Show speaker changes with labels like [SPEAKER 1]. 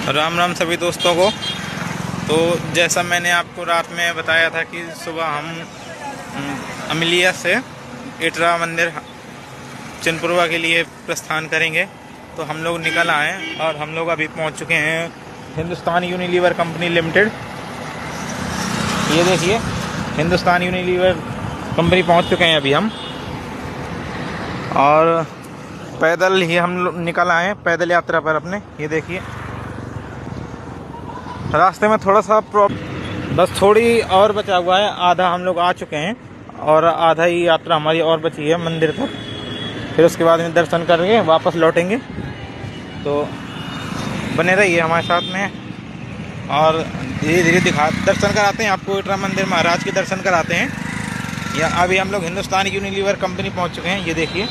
[SPEAKER 1] राम राम सभी दोस्तों को। तो जैसा मैंने आपको रात में बताया था कि सुबह हम अमिलिया से इटरा मंदिर चिनपुरवा के लिए प्रस्थान करेंगे, तो हम लोग निकल आए और हम लोग अभी पहुंच चुके हैं हिंदुस्तान यूनिलीवर कंपनी लिमिटेड। ये देखिए, हिंदुस्तान यूनिलीवर कंपनी पहुंच चुके हैं अभी हम, और पैदल ही हम लोग निकल आए पैदल यात्रा पर अपने। ये देखिए, रास्ते में थोड़ा सा बस थोड़ी और बचा हुआ है, आधा हम लोग आ चुके हैं और आधा ही यात्रा हमारी और बची है मंदिर तक। फिर उसके बाद में दर्शन करके वापस लौटेंगे, तो बने रहिए हमारे साथ में और धीरे धीरे दर्शन कराते हैं आपको। इटरा मंदिर महाराज के दर्शन कराते हैं। या अभी हम लोग हिंदुस्तान यूनिलीवर कंपनी पहुंच चुके हैं। ये देखिए,